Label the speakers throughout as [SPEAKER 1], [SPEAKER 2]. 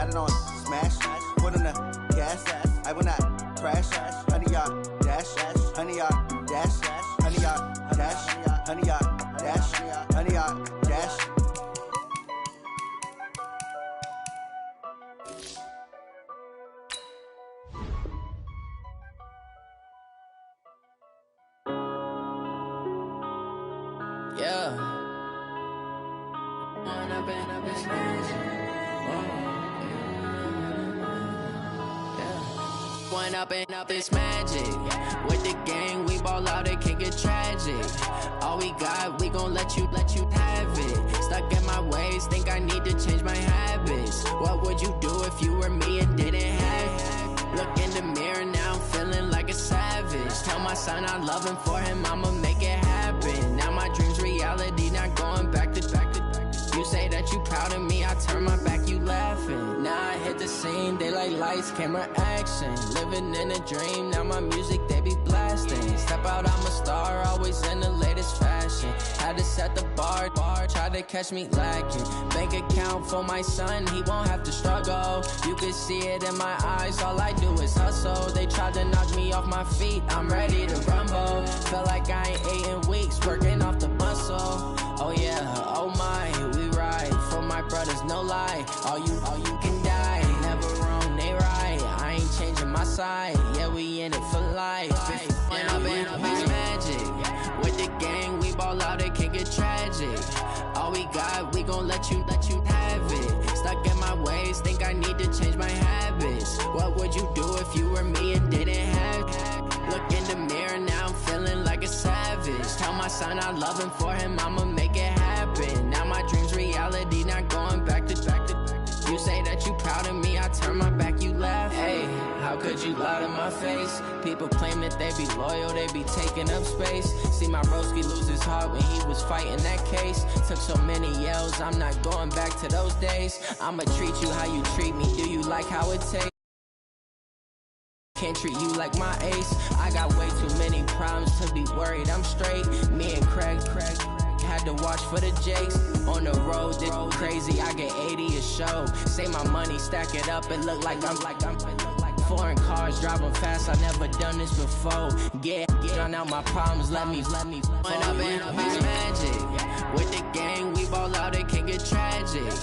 [SPEAKER 1] got it on smash, put on the gas, I will not crash, honey yard dash, honey yard dash, honey yard dash, honey yard dash, honey yard dash.
[SPEAKER 2] Yeah. One up and up, it's magic. With the gang, we ball out, it can get tragic. All we got, we gon' let you have it. Stuck in my ways, think I need to change my habits. What would you do if you were me and didn't have it? Look in the mirror now, I'm feeling like a savage. Tell my son I love him, for him I'ma make it happen. Now my dream's reality, not going back to. You say that you proud of me, I turn my back, you laughing. Now I hit the scene, they like lights, camera, action. Living in a dream, now my music, they be blasting. Step out, I'm a star, always in the latest fashion. Had to set the bar, try to catch me lacking. Bank account for my son, he won't have to struggle. You can see it in my eyes, all I do is hustle. They tried to knock me off my feet, I'm ready to rumble. Feel like I ain't ate in weeks, working off the muscle. Oh yeah, oh my, we ride for my brothers, no lie. All you can die, never wrong, they right. I ain't changing my side, yeah, we in it for life. When up and up, it's magic. With the gang, we ball out, it can get tragic. All we got, we gon' let you have it. Stuck in my ways, think I need to change my habits. What would you do if you were me and didn't have it? Look in the mirror now, I'm feeling like a savage. Tell my son I love him, for him I'ma make it happen. Now my dream's reality, not going back to. You say that you proud of me, I turn my back, you laugh. Hey, how could you lie to my face? People claim that they be loyal, they be taking up space. See my broski lose his heart when he was fighting that case. Took so many yells, I'm not going back to those days. I'ma treat you how you treat me, do you like how it tastes? Can't treat you like my ace. I got way too many problems to be worried I'm straight. Me and Craig had to watch for the Jakes. On the road, this crazy, I get 80 a show. Say my money, stack it up, it look like I'm foreign cars, driving fast, I never done this before. Get on out my problems, let me When up and up, it's magic. With the gang, we ball out, it can get tragic.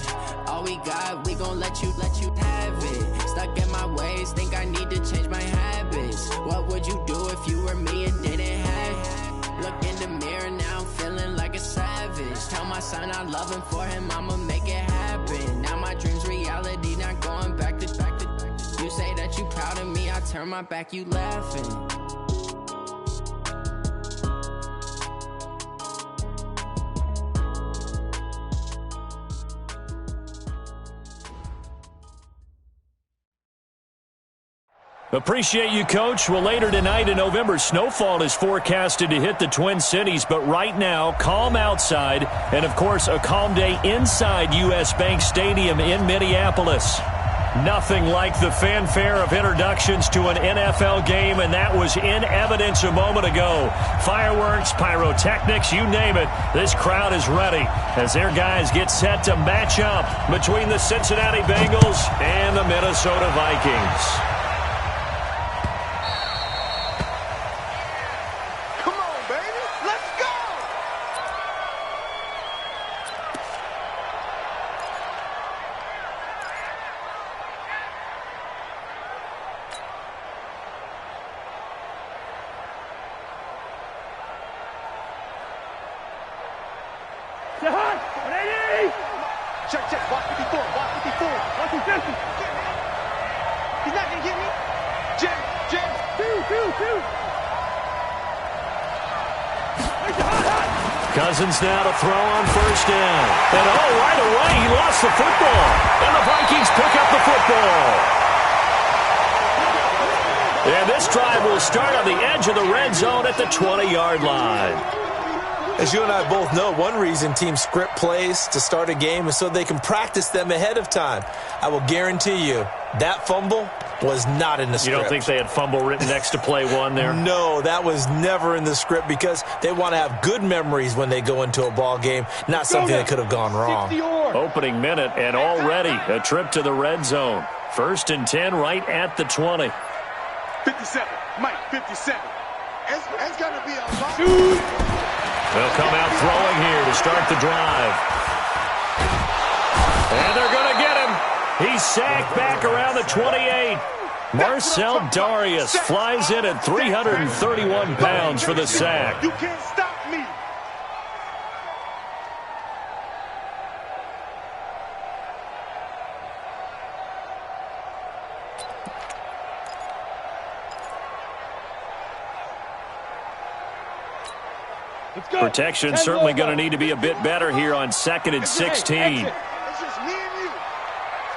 [SPEAKER 2] All we got, we gon' let you have it. Stuck in my ways, think I need to change my habits. What would you do if you were me and didn't have it? Look in the mirror now, I'm feeling like a savage. Tell my son I love him, for him I'ma make it happen. Now my dream's reality, not going back to. You say that you proud of me, I turn my back, you laughing.
[SPEAKER 3] Appreciate you, Coach. Well, later tonight in November, snowfall is forecasted to hit the Twin Cities, but right now, calm outside, and of course, a calm day inside U.S. Bank Stadium in Minneapolis. Nothing like the fanfare of introductions to an NFL game, and that was in evidence a moment ago. Fireworks, pyrotechnics, you name it. This crowd is ready as their guys get set to match up between the Cincinnati Bengals and the Minnesota Vikings.
[SPEAKER 4] Check. Watch 54. Watch his distance. He's not going to get me. James. Two.
[SPEAKER 3] Cousins now to throw on first down. And right away, he lost the football. And the Vikings pick up the football. And this drive will start on the edge of the red zone at the 20-yard line.
[SPEAKER 5] As you and I both know, one reason teams script plays to start a game is so they can practice them ahead of time. I will guarantee you that fumble was not in the script.
[SPEAKER 3] You don't think they had fumble written next to play one there?
[SPEAKER 5] No, that was never in the script because they want to have good memories when they go into a ball game, not something that could have gone wrong.
[SPEAKER 3] Opening minute and already a trip to the red zone. 1st and 10 right at the 20.
[SPEAKER 4] 57, Mike, 57. It's going to be a long...
[SPEAKER 3] They'll come out throwing here to start the drive. And they're going to get him. He's sacked back around the 28. Marcell Dareus flies in at 331 pounds for the sack.
[SPEAKER 4] You can't stop me.
[SPEAKER 3] Protection certainly going to need to be a bit better here on 2nd and 16.
[SPEAKER 4] It's just me and you.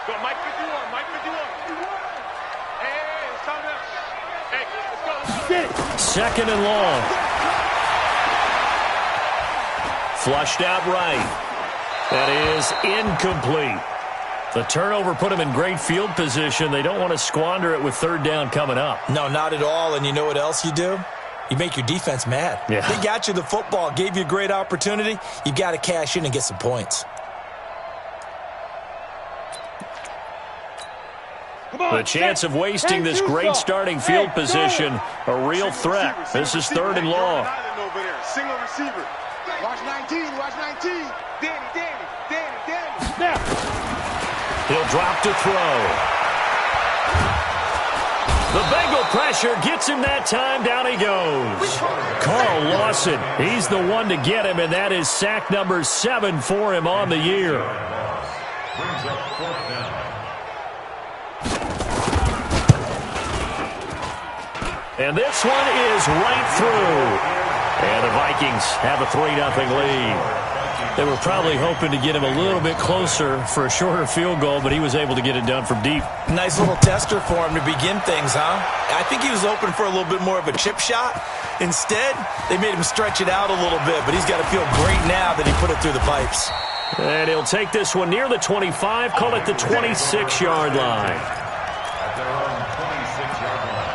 [SPEAKER 4] Go, Mike 51, Mike 51. Hey, it's time out. Hey, let's go.
[SPEAKER 3] 2nd and long. Flushed out right. That is incomplete. The turnover put him in great field position. They don't want to squander it with 3rd down coming up.
[SPEAKER 5] No, not at all. And you know what else you do? You make your defense mad.
[SPEAKER 3] Yeah.
[SPEAKER 5] They got you the football, gave you a great opportunity. You got to cash in and get some points.
[SPEAKER 3] The chance of wasting this great starting field position, a real threat. This is 3rd and long.
[SPEAKER 4] Single receiver. Watch 19, watch 19. Danny.
[SPEAKER 3] He'll drop to throw. The Bengal pressure gets him that time. Down he goes. Carl Lawson, he's the one to get him, and that is sack number 7 for him on the year. And this one is right through. And the Vikings have a 3-0 lead. They were probably hoping to get him a little bit closer for a shorter field goal, but he was able to get it done from deep.
[SPEAKER 5] Nice little tester for him to begin things, huh? I think he was open for a little bit more of a chip shot. Instead, they made him stretch it out a little bit, but he's got to feel great now that he put it through the pipes.
[SPEAKER 3] And he'll take this one near the 25, call it the 26-yard line.
[SPEAKER 6] At their own 26-yard line.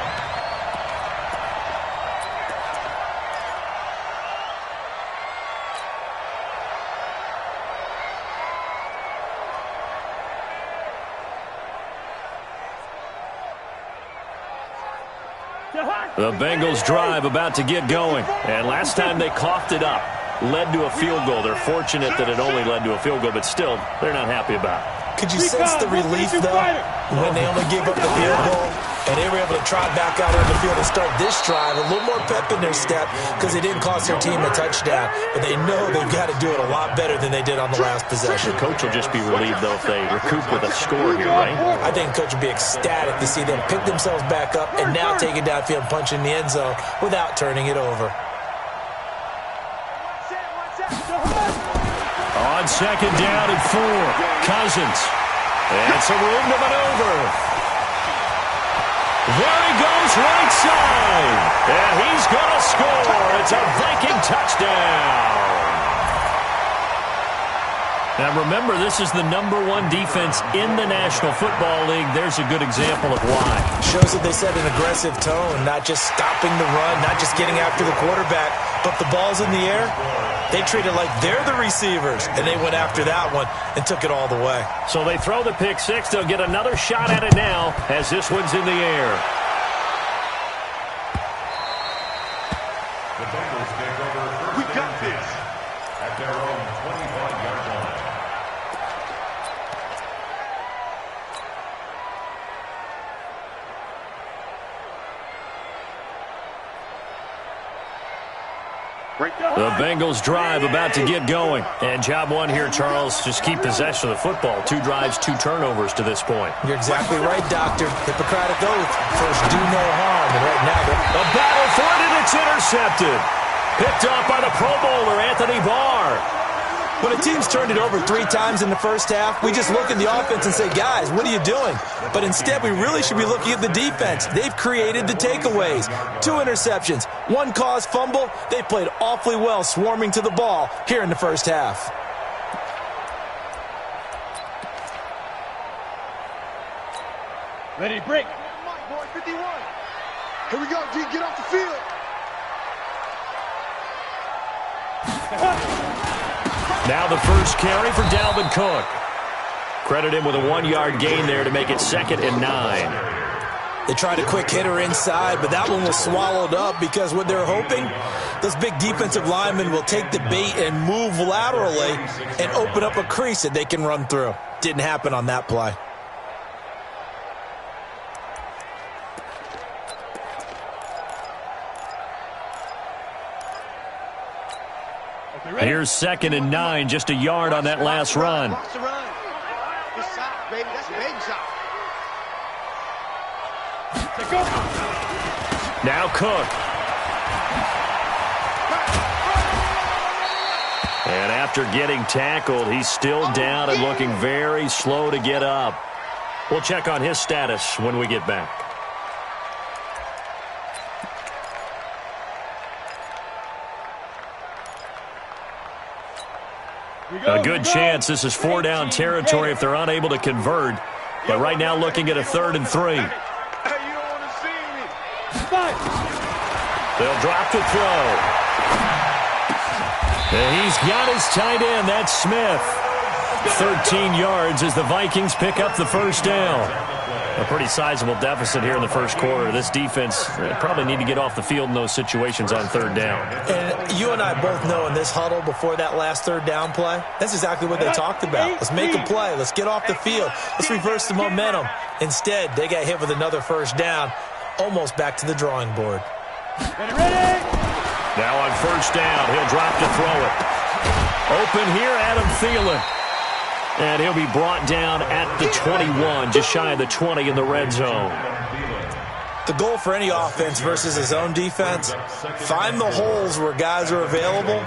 [SPEAKER 3] The Bengals drive about to get going. And last time they coughed it up, led to a field goal. They're fortunate that it only led to a field goal, but still, they're not happy about it.
[SPEAKER 5] Could you sense the relief, though, when they only gave up the field goal and they were able to trot back out on the field and start this drive? A little more pep in their step because they didn't cost their team a touchdown, but they know they've got to do it a lot better than they did on the last possession.
[SPEAKER 3] The coach will just be relieved, though, if they recoup with a score here, right?
[SPEAKER 5] I think the coach would be ecstatic to see them pick themselves back up and now take it downfield and punch in the end zone without turning it over.
[SPEAKER 3] On 2nd down and 4, Cousins. And some room to maneuver. There he goes, right side. And he's going to score. It's a Viking touchdown. Now remember, this is the #1 defense in the National Football League. There's a good example of why.
[SPEAKER 5] Shows that they set an aggressive tone, not just stopping the run, not just getting after the quarterback, but the ball's in the air. They treat it like they're the receivers, and they went after that one and took it all the way.
[SPEAKER 3] So they throw the pick six. They'll get another shot at it now as this one's in the air.
[SPEAKER 6] The Bengals take over.
[SPEAKER 4] We got this.
[SPEAKER 6] At their own 25-yard line.
[SPEAKER 3] The Bengals drive about to get going. And job one here, Charles, just keep possession of the football. 2 drives, 2 turnovers to this point.
[SPEAKER 5] You're exactly right, Doctor. Hippocratic oath. First, do no harm. And right now,
[SPEAKER 3] a battle for it, and it's intercepted. Picked off by the Pro Bowler, Anthony Barr.
[SPEAKER 5] When a team's turned it over 3 times in the first half, we just look at the offense and say, guys, what are you doing? But instead, we really should be looking at the defense. They've created the takeaways. 2 interceptions, 1 caused fumble. They played awfully well swarming to the ball here in the first half.
[SPEAKER 4] Ready to break. Mike, boy, 51. Here we go, D. Get off the field.
[SPEAKER 3] Now the first carry for Dalvin Cook. Credit him with a 1-yard gain there to make it 2nd and 9.
[SPEAKER 5] They tried a quick hitter inside, but that one was swallowed up because what they're hoping, those big defensive linemen will take the bait and move laterally and open up a crease that they can run through. Didn't happen on that play.
[SPEAKER 3] Here's 2nd and 9, just a yard on that last run. Now Cook. And after getting tackled, he's still down and looking very slow to get up. We'll check on his status when we get back. A good chance this is 4-down territory if they're unable to convert. But right now looking at a 3rd and 3. They'll drop to throw. And he's got his tight end. That's Smith. 13 yards as the Vikings pick up the first down. A pretty sizable deficit here in the first quarter. This defense probably need to get off the field in those situations on 3rd down.
[SPEAKER 5] And you and I both know in this huddle before that last 3rd down play, that's exactly what they talked about. Let's make a play. Let's get off the field. Let's reverse the momentum. Instead, they got hit with another first down, almost back to the drawing board.
[SPEAKER 3] Now on 1st down, he'll drop to throw it. Open here, Adam Thielen. And he'll be brought down at the 21, just shy of the 20 in the red zone.
[SPEAKER 5] The goal for any offense versus his own defense, find the holes where guys are available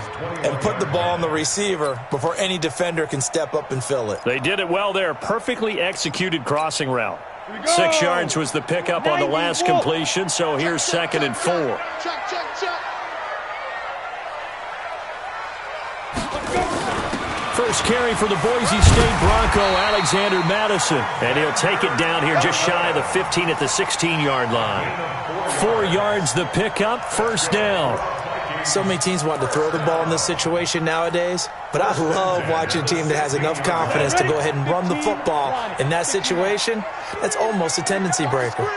[SPEAKER 5] and put the ball on the receiver before any defender can step up and fill it.
[SPEAKER 3] They did it well there. Perfectly executed crossing route. 6 yards was the pickup on the last completion, so here's 2nd and 4. First carry for the Boise State Bronco, Alexander Madison. And he'll take it down here just shy of the 15 at the 16-yard line. 4 yards the pickup, 1st down.
[SPEAKER 5] So many teams want to throw the ball in this situation nowadays, but I love watching a team that has enough confidence to go ahead and run the football. In that situation, that's almost a tendency breaker.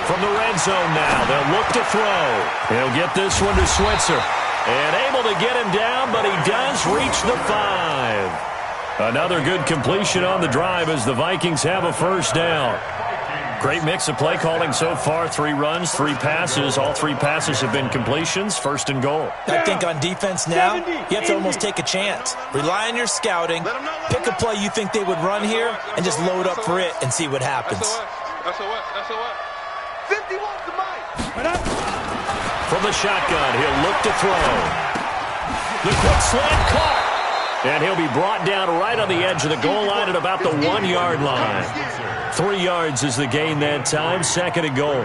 [SPEAKER 3] From the red zone now, they'll look to throw. He'll get this one to Switzer. And able to get him down, but he does reach the 5. Another good completion on the drive as the Vikings have a 1st down. Great mix of play calling so far. 3 runs, 3 passes. All 3 passes have been completions. 1st and goal.
[SPEAKER 5] I think on defense now, you have to almost take a chance. Rely on your scouting. Pick a play you think they would run here and just load up for it and see what happens.
[SPEAKER 4] SOS. 51 to Mike.
[SPEAKER 3] From the shotgun, he'll look to throw. The quick slant caught. And he'll be brought down right on the edge of the goal line at about the 1-yard line. 3 yards is the gain that time, 2nd and goal.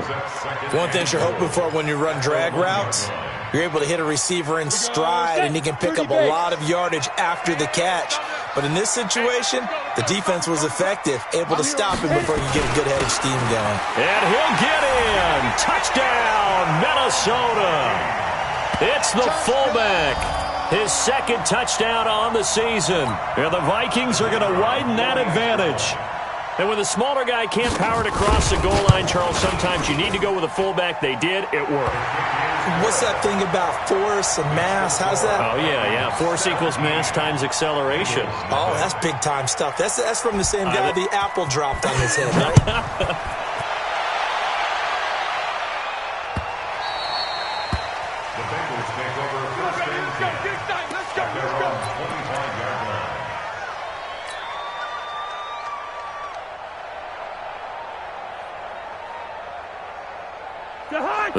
[SPEAKER 5] One thing you're hoping for when you run drag routes, you're able to hit a receiver in stride and he can pick up a lot of yardage after the catch. But in this situation, the defense was effective, able to stop him before you get a good head of steam going.
[SPEAKER 3] And he'll get in. Touchdown, Minnesota. It's the fullback. His 2nd touchdown on the season. And the Vikings are going to widen that advantage. And when the smaller guy can't power it across the goal line, Charles, sometimes you need to go with a fullback. They did. It worked.
[SPEAKER 5] What's that thing about force and mass? How's that?
[SPEAKER 3] Oh, yeah. Force equals mass times acceleration.
[SPEAKER 5] Oh, that's big-time stuff. That's from the same guy the apple dropped on his head, right?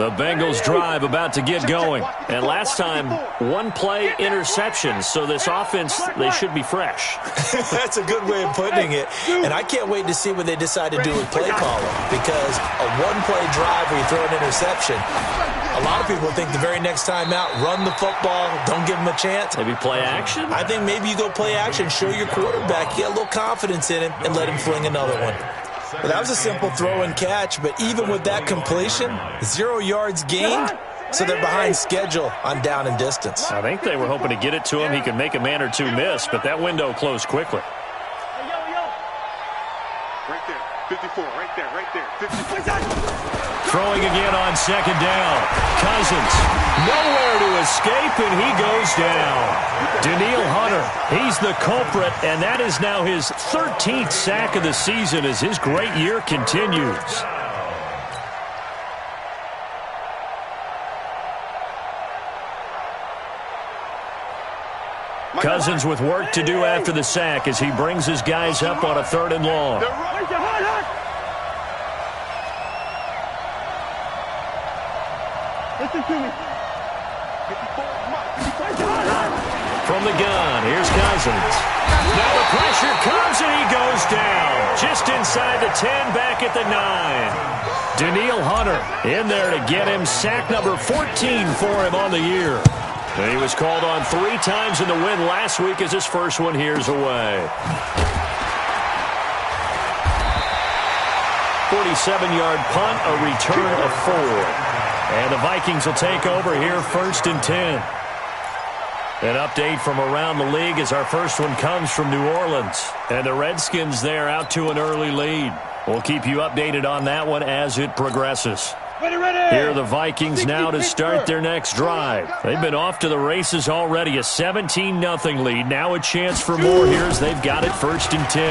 [SPEAKER 3] The Bengals drive about to get going. And last time, one-play interception. So this offense, they should be fresh.
[SPEAKER 5] That's a good way of putting it. And I can't wait to see what they decide to do with play calling. Because a one-play drive where you throw an interception, a lot of people think the very next time out, run the football, don't give them a chance.
[SPEAKER 3] Maybe play action?
[SPEAKER 5] I think maybe you go play action, show your quarterback, get a little confidence in him, and let him fling another one. Well, that was a simple throw and catch, but even with that completion, 0 yards gained, so they're behind schedule on down and distance.
[SPEAKER 3] I think they were hoping to get it to him. He could make a man or two miss, but that window closed quickly.
[SPEAKER 4] Right there, 54, right there, 54.
[SPEAKER 3] Throwing again on second down. Cousins, nowhere to escape, and he goes down. Danielle Hunter, he's the culprit, and that is now his 13th sack of the season as his great year continues. Cousins with work to do after the sack as he brings his guys up on a 3rd and long.
[SPEAKER 4] Listen to me.
[SPEAKER 3] From the gun, here's Cousins. Now the pressure comes and he goes down. Just inside the 10, back at the 9. Danielle Hunter in there to get him sack number 14 for him on the year. And he was called on 3 times in the win last week as his first one here's away. 47-yard punt, a return of 4. And the Vikings will take over here 1st and 10. An update from around the league as our first one comes from New Orleans. And the Redskins there out to an early lead. We'll keep you updated on that one as it progresses. Here are the Vikings now to start their next drive. They've been off to the races already. A 17-0 lead. Now a chance for more here as they've got it 1st and 10.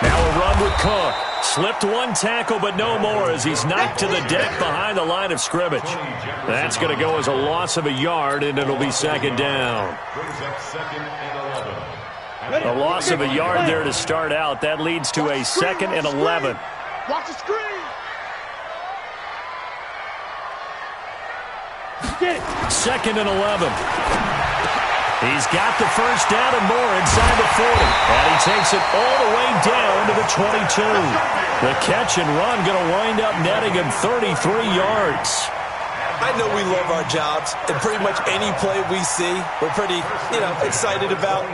[SPEAKER 3] Now a run with Cook. Slipped one tackle, but no more as he's knocked to the deck behind the line of scrimmage. That's going to go as a loss of a yard, and it'll be 2nd down. A loss of a yard there to start out. That leads to a 2nd and 11.
[SPEAKER 4] Watch the screen.
[SPEAKER 3] 2nd and 11. He's got the first down and more inside the 40. And he takes it all the way down to the 22. The catch and run going to wind up netting him 33 yards.
[SPEAKER 5] I know we love our jobs, and pretty much any play we see, we're pretty, excited about.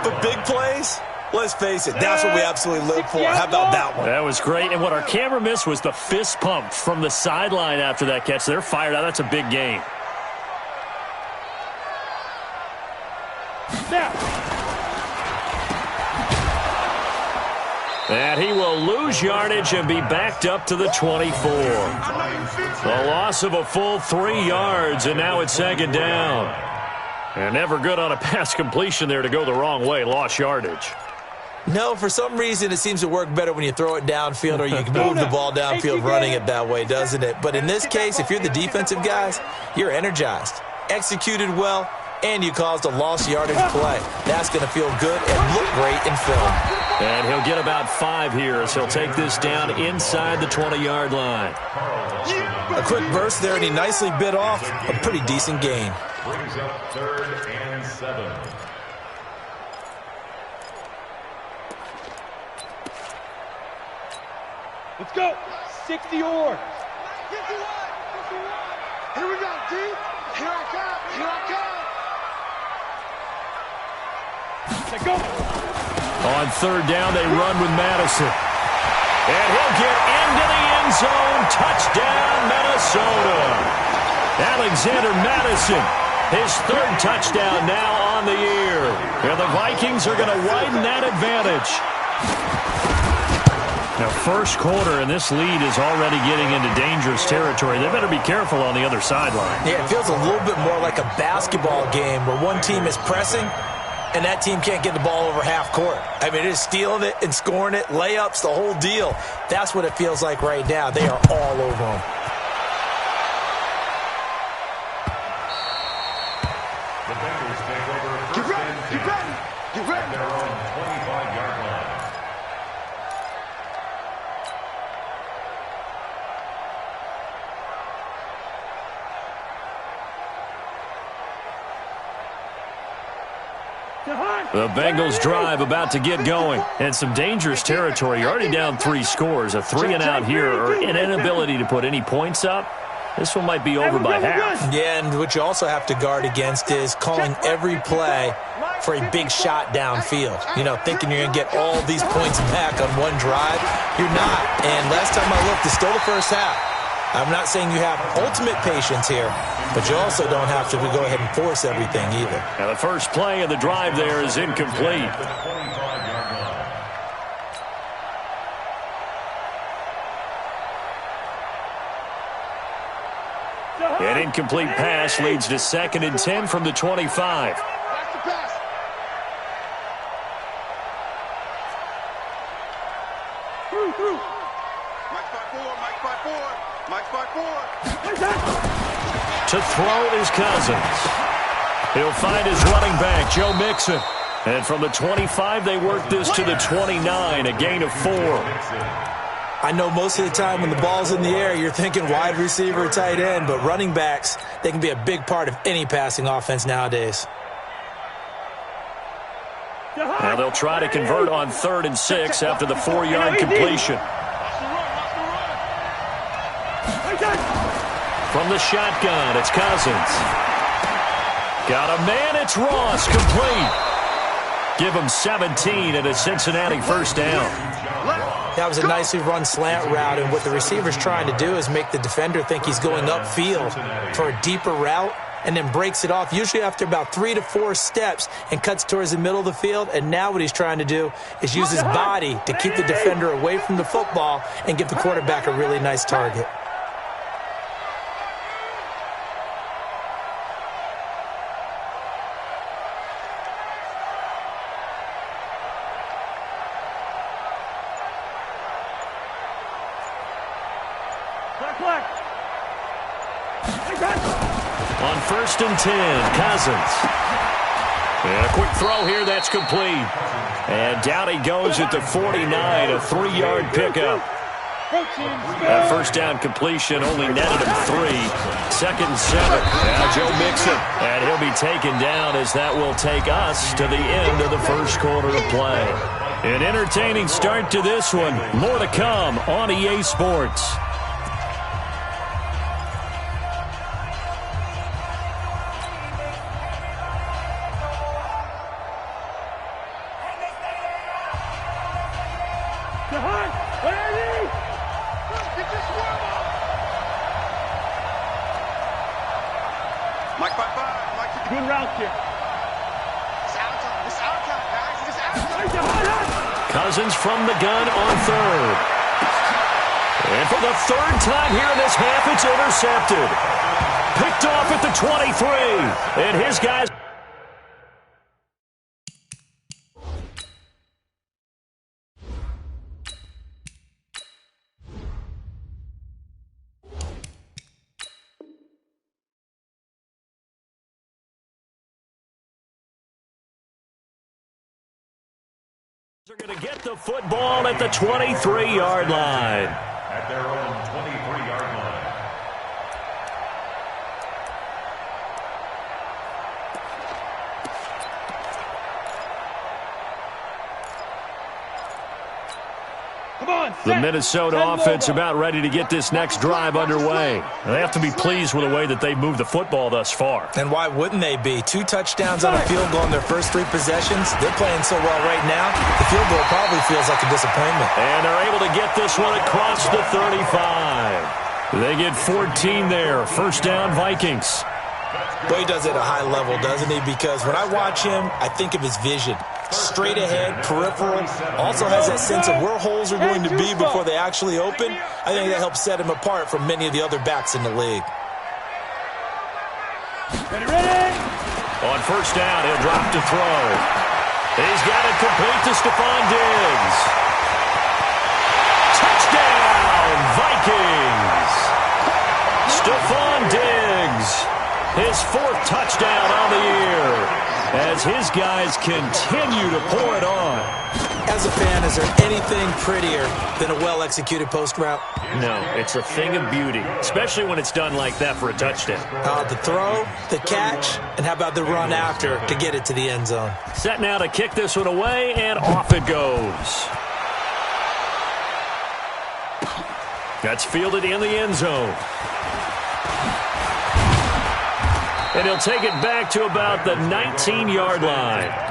[SPEAKER 5] But big plays, let's face it, that's what we absolutely live for. How about that one?
[SPEAKER 3] That was great. And what our camera missed was the fist pump from the sideline after that catch. They're fired out. That's a big game. And he will lose yardage and be backed up to the 24. A loss of a full 3 yards, and now it's 2nd down. And never good on a pass completion there to go the wrong way. Lost yardage.
[SPEAKER 5] No, for some reason it seems to work better when you throw it downfield or you can move the ball downfield running it that way, doesn't it? But in this case, if you're the defensive guys, you're energized, executed well, and you caused a lost yardage play. That's going to feel good and look great in film.
[SPEAKER 3] And he'll get about 5 here as he'll take this down inside the 20-yard line.
[SPEAKER 5] A quick burst there, and he nicely bit off a pretty decent gain.
[SPEAKER 6] Brings up 3rd and 7.
[SPEAKER 4] Let's go. 60 yards. 51. Here we go, D. Here I come. Here I come. Let's go.
[SPEAKER 3] On 3rd down, they run with Madison. And he'll get into the end zone. Touchdown, Minnesota. Alexander Madison, his 3rd touchdown now on the year. And the Vikings are going to widen that advantage. Now, first quarter, and this lead is already getting into dangerous territory. They better be careful on the other sideline.
[SPEAKER 5] Yeah, it feels a little bit more like a basketball game where one team is pressing and that team can't get the ball over half court. I mean, it is stealing it and scoring it, layups, the whole deal. That's what it feels like right now. They are all over them.
[SPEAKER 6] The Bengals take over 1st and 10. Get ready. At their own 25-yard line.
[SPEAKER 3] The Bengals drive about to get going. And some dangerous territory. You're already down 3 scores. A 3-and-out here or an inability to put any points up. This one might be over by half.
[SPEAKER 5] Yeah, and what you also have to guard against is calling every play for a big shot downfield. You know, thinking you're going to get all these points back on one drive. You're not. And last time I looked, it's still the first half. I'm not saying you have ultimate patience here, but you also don't have to go ahead and force everything either.
[SPEAKER 3] Now the first play of the drive there is incomplete. An incomplete pass leads to 2nd and 10 from the 25. To throw is Cousins. He'll find his running back, Joe Mixon. And from the 25, they work this to the 29, a gain of 4.
[SPEAKER 5] I know most of the time when the ball's in the air, you're thinking wide receiver, tight end, but running backs, they can be a big part of any passing offense nowadays.
[SPEAKER 3] Now they'll try to convert on 3rd and 6 after the 4-yard completion. From the shotgun, it's Cousins. Got a man, it's Ross, complete. Give him 17 and a Cincinnati first down.
[SPEAKER 5] That was a nicely run slant route, and what the receiver's trying to do is make the defender think he's going upfield for a deeper route and then breaks it off, usually after about 3 to 4 steps, and cuts towards the middle of the field. And now what he's trying to do is use his body to keep the defender away from the football and give the quarterback a really nice target.
[SPEAKER 3] On 1st and 10, Cousins. And a quick throw here, that's complete. And down he goes at the 49, a 3-yard pickup. That first down completion only netted him 3. 2nd and 7. Now Joe Mixon. And he'll be taken down as that will take us to the end of the first quarter of play. An entertaining start to this one. More to come on EA Sports.
[SPEAKER 4] Good route here. It's our time, guys. It's our time.
[SPEAKER 3] Cousins from the gun on 3rd. And for the 3rd time here in this half, it's intercepted. Picked off at the 23. And his guys... are going to get the football at the 23-yard line.
[SPEAKER 6] At their own 23-yard line.
[SPEAKER 3] The Minnesota offense about ready to get this next drive underway. They have to be pleased with the way that they've moved the football thus far.
[SPEAKER 5] And why wouldn't they be? 2 touchdowns on a field goal in their first 3 possessions. They're playing so well right now, the field goal probably feels like a disappointment.
[SPEAKER 3] And they're able to get this one across the 35. They get 14 there. First down, Vikings.
[SPEAKER 5] Boy, he does it at a high level, doesn't he? Because when I watch him, I think of his vision. Straight ahead, peripheral, also has that sense of where holes are going to be before they actually open. I think that helps set him apart from many of the other backs in the league.
[SPEAKER 4] Ready?
[SPEAKER 3] On first down, he'll drop to throw. He's got it complete to Stephon Diggs. Touchdown, Vikings! Stephon Diggs, his 4th touchdown on the year. as his guys continue to pour it on.
[SPEAKER 5] As a fan, is there anything prettier than a well-executed post route?
[SPEAKER 3] No, it's a thing of beauty, especially when it's done like that for a touchdown.
[SPEAKER 5] The throw, the catch, and how about the run after to get it to the end zone?
[SPEAKER 3] Set now to kick this one away, and off it goes. That's fielded in the end zone. And he'll take it back to about the 19-yard line.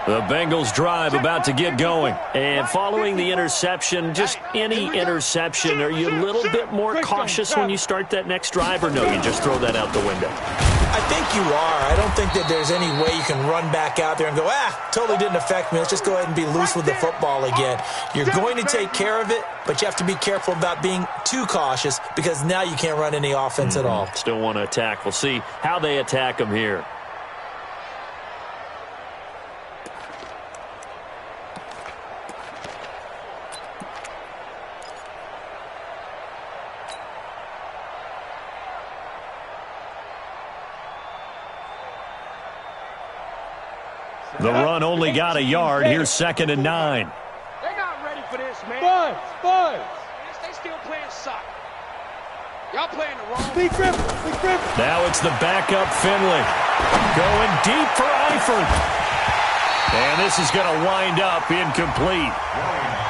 [SPEAKER 3] The Bengals drive about to get going. And following the interception, just any interception, are you a little bit more cautious when you start that next drive, or no, you just throw that out the window?
[SPEAKER 5] I think you are. I don't think that there's any way you can run back out there and go, totally didn't affect me. Let's just go ahead and be loose with the football again. You're going to take care of it, but you have to be careful about being too cautious because now you can't run any offense at all.
[SPEAKER 3] Still want to attack. We'll see how they attack them here. The run only got a yard. Here's 2nd and 9.
[SPEAKER 4] They're not ready for this, man. Buzz. They still playing soccer. Y'all playing the wrong. Big grip.
[SPEAKER 3] Now it's the backup Finley. Going deep for Eifert. And this is going to wind up incomplete.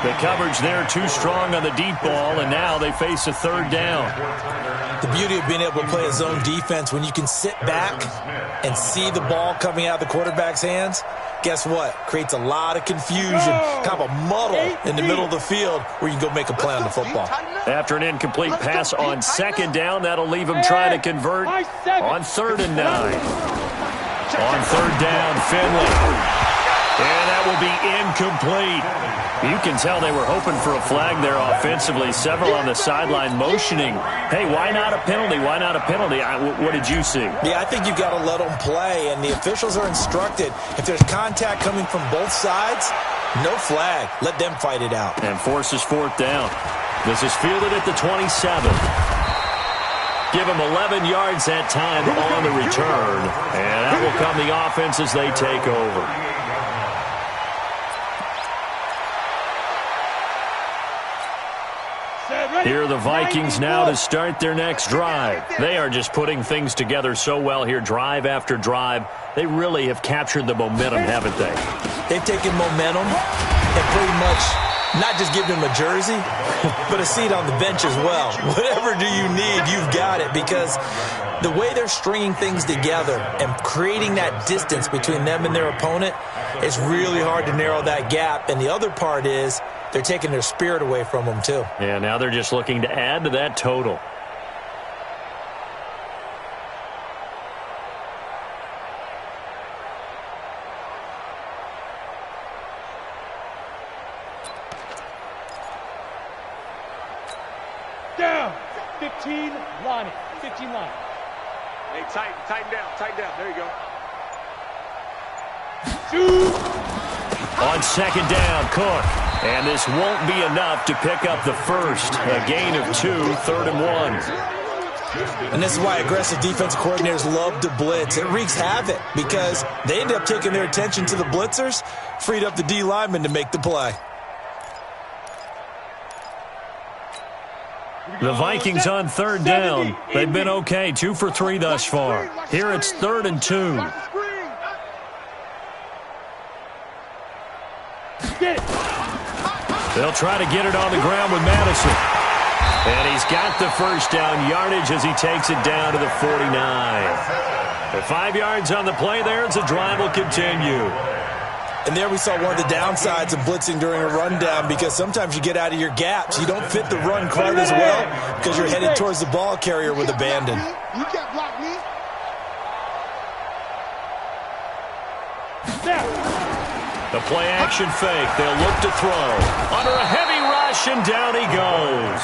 [SPEAKER 3] The coverage there too strong on the deep ball, and now they face a 3rd down.
[SPEAKER 5] The beauty of being able to play a zone defense when you can sit back and see the ball coming out of the quarterback's hands, guess what? Creates a lot of confusion, kind of a muddle in the middle of the field where you can go make a play on the football.
[SPEAKER 3] After an incomplete pass on 2nd down, that'll leave him trying to convert on 3rd and 9. On 3rd down, Finley. And that will be incomplete. You can tell they were hoping for a flag there offensively. Several on the sideline motioning, hey, why not a penalty? Why not a penalty? What did you see?
[SPEAKER 5] Yeah, I think you've got to let them play, and the officials are instructed. If there's contact coming from both sides, no flag. Let them fight it out.
[SPEAKER 3] And forces 4th down. This is fielded at the 27. Give them 11 yards that time on the return. And that will come the offense as they take over. Here are the Vikings now to start their next drive. They are just putting things together so well here, drive after drive. They really have captured the momentum, haven't they?
[SPEAKER 5] They've taken momentum and pretty much not just given them a jersey, but a seat on the bench as well. Whatever do you need, you've got it, because the way they're stringing things together and creating that distance between them and their opponent, it's really hard to narrow that gap. And the other part is they're taking their spirit away from them, too.
[SPEAKER 3] Yeah, now they're just looking to add to that total.
[SPEAKER 4] Down. 15 line. 15 line. Hey, tighten down. There you go.
[SPEAKER 3] On 2nd down, Cook. And this won't be enough to pick up the first. A gain of 2, 3rd and 1.
[SPEAKER 5] And this is why aggressive defensive coordinators love to blitz. It wreaks havoc because they end up taking their attention to the blitzers, freed up the D lineman to make the play.
[SPEAKER 3] The Vikings on 3rd down. They've been okay, 2 for 3 thus far. Here it's 3rd and 2. They'll try to get it on the ground with Madison. And he's got the first down yardage as he takes it down to the 49. The 5 yards on the play there as the drive will continue.
[SPEAKER 5] And there we saw one of the downsides of blitzing during a rundown, because sometimes you get out of your gaps. You don't fit the run quite as well because you're headed towards the ball carrier with abandon.
[SPEAKER 4] You can't block me.
[SPEAKER 3] The play-action fake. They'll look to throw. Under a heavy rush, and down he goes.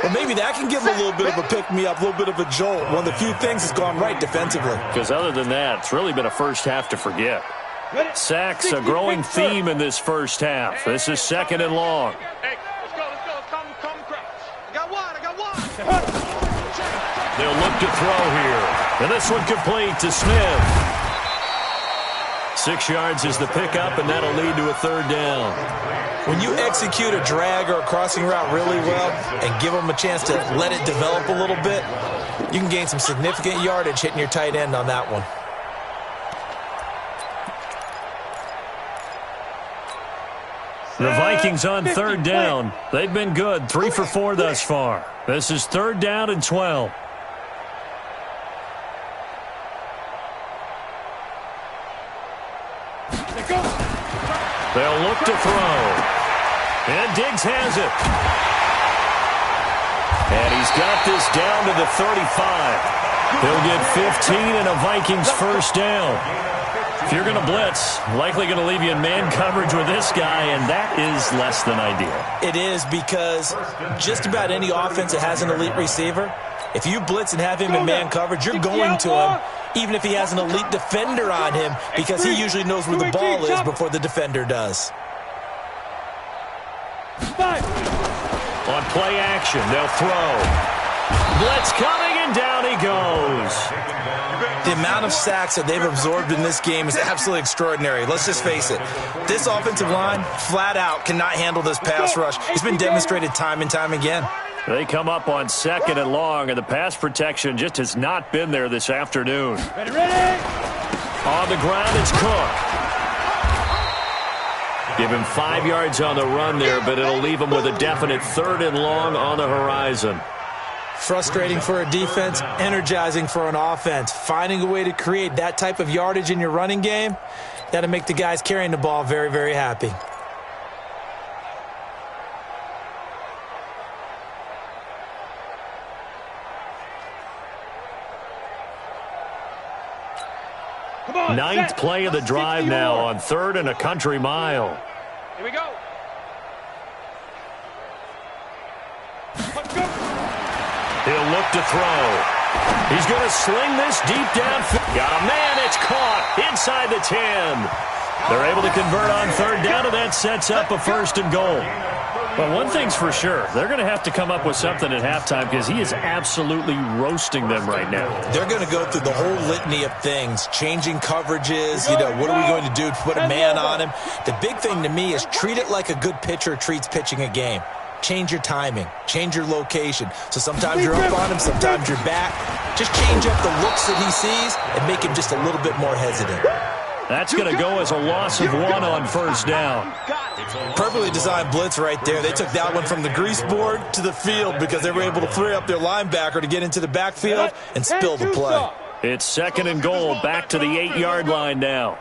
[SPEAKER 5] Well, maybe that can give him a little bit of a pick-me-up, a little bit of a jolt. One of the few things that's gone right defensively.
[SPEAKER 3] Because other than that, it's really been a first half to forget. Sacks, a growing theme in this first half. This is 2nd and long.
[SPEAKER 4] Hey, let's go. Come crouch. I got one.
[SPEAKER 3] They'll look to throw here. And this one complete to Smith. 6 yards is the pickup, and that'll lead to a 3rd down.
[SPEAKER 5] When you execute a drag or a crossing route really well and give them a chance to let it develop a little bit, you can gain some significant yardage hitting your tight end on that one.
[SPEAKER 3] The Vikings on 3rd down. They've been good, 3 for 4 thus far. This is 3rd down and 12. They'll look to throw. And Diggs has it. And he's got this down to the 35. He'll get 15 and a Vikings 1st down. If you're going to blitz, likely going to leave you in man coverage with this guy, and that is less than ideal.
[SPEAKER 5] It is, because just about any offense that has an elite receiver, if you blitz and have him in man coverage, you're going to him, even if he has an elite defender on him, because he usually knows where the ball is before the defender does.
[SPEAKER 3] On play action, they'll throw. Blitz coming, and down he goes.
[SPEAKER 5] The amount of sacks that they've absorbed in this game is absolutely extraordinary. Let's just face it. This offensive line, flat out, cannot handle this pass rush. It's been demonstrated time and time again.
[SPEAKER 3] They come up on 2nd and long, and the pass protection just has not been there this afternoon.
[SPEAKER 4] Ready?
[SPEAKER 3] On the ground, it's Cook. Give him 5 yards on the run there, but it'll leave him with a definite 3rd and long on the horizon.
[SPEAKER 5] Frustrating for a defense, energizing for an offense. Finding a way to create that type of yardage in your running game, that'll make the guys carrying the ball very, very happy.
[SPEAKER 3] Ninth play of the drive now on 3rd and a country mile.
[SPEAKER 4] Here we go.
[SPEAKER 3] He'll look to throw. He's going to sling this deep downfield. Got a man. It's caught inside the 10. They're able to convert on 3rd down, and that sets up a 1st and goal. But one thing's for sure, they're going to have to come up with something at halftime, because he is absolutely roasting them right now.
[SPEAKER 5] They're going to go through the whole litany of things, changing coverages, what are we going to do to put a man on him? The big thing to me is treat it like a good pitcher treats pitching a game. Change your timing, change your location. So sometimes you're up on him, sometimes you're back. Just change up the looks that he sees and make him just a little bit more hesitant.
[SPEAKER 3] That's going to go as a loss of 1 on 1st down.
[SPEAKER 5] Perfectly designed blitz right there. They took that one from the grease board to the field because they were able to free up their linebacker to get into the backfield and spill the play.
[SPEAKER 3] It's 2nd and goal, back to the 8-yard line now.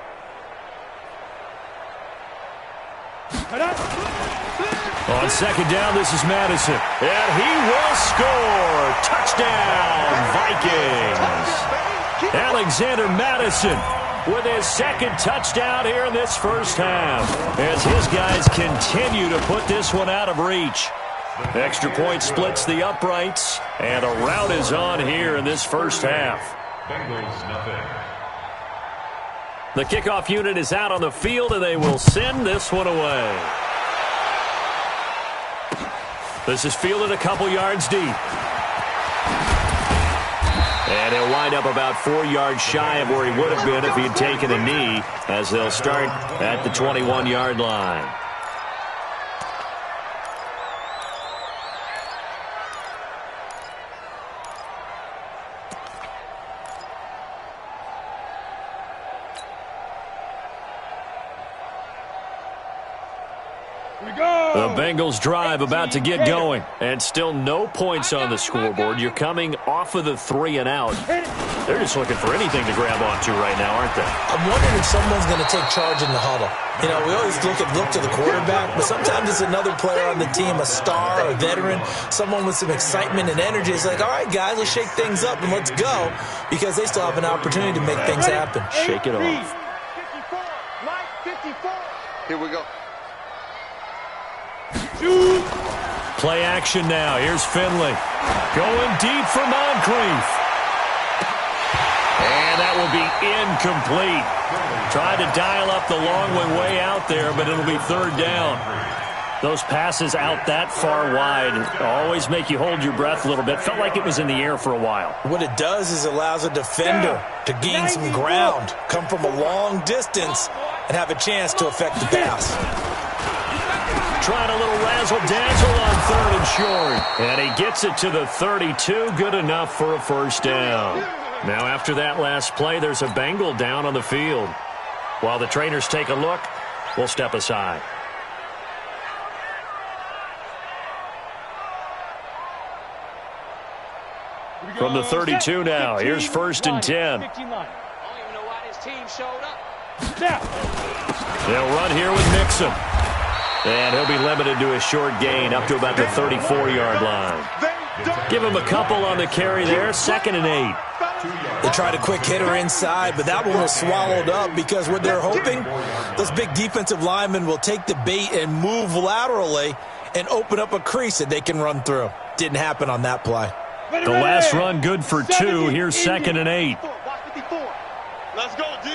[SPEAKER 3] On 2nd down, this is Madison. And he will score. Touchdown, Vikings. Alexander Madison with his 2nd touchdown here in this first half, as his guys continue to put this one out of reach. Extra point splits the uprights, and a rout is on here in this first half.
[SPEAKER 6] Bengals, nothing.
[SPEAKER 3] The kickoff unit is out on the field, and they will send this one away. This is fielded a couple yards deep. And he'll wind up about 4 yards shy of where he would have been if he had taken a knee, as they'll start at the 21-yard line. The Bengals drive about to get going, and still no points on the scoreboard. You're coming off of the 3 and out. They're just looking for anything to grab onto right now, aren't they?
[SPEAKER 5] I'm wondering if someone's going to take charge in the huddle. We always look to the quarterback, but sometimes it's another player on the team, a star, a veteran, someone with some excitement and energy. It's like, all right, guys, let's shake things up and let's go, because they still have an opportunity to make things happen.
[SPEAKER 3] Shake it off.
[SPEAKER 4] 54. Here we go.
[SPEAKER 3] Play action now. Here's Finley. Going deep for Moncrief. And that will be incomplete. Tried to dial up the long one way out there, but it'll be third down. Those passes out that far wide always make you hold your breath a little bit. Felt like it was in the air for a while.
[SPEAKER 5] What it does is it allows a defender to gain some ground, come from a long distance, and have a chance to affect the pass.
[SPEAKER 3] Trying a little razzle-dazzle on third and short. And he gets it to the 32. Good enough for a first down. Now after that last play, there's a Bengal down on the field. While the trainers take a look, we'll step aside. From the 32 now, here's first and 10.
[SPEAKER 4] I don't even know why this team showed up.
[SPEAKER 3] They'll run here with Mixon. And he'll be limited to a short gain up to about the 34-yard line. Give him a couple on the carry there, 2nd and 8.
[SPEAKER 5] They tried a quick hitter inside, but that one was swallowed up because what they're hoping, those big defensive linemen will take the bait and move laterally and open up a crease that they can run through. Didn't happen on that play.
[SPEAKER 3] The last run good for 2. Here's 2nd and 8.
[SPEAKER 4] Let's go, D.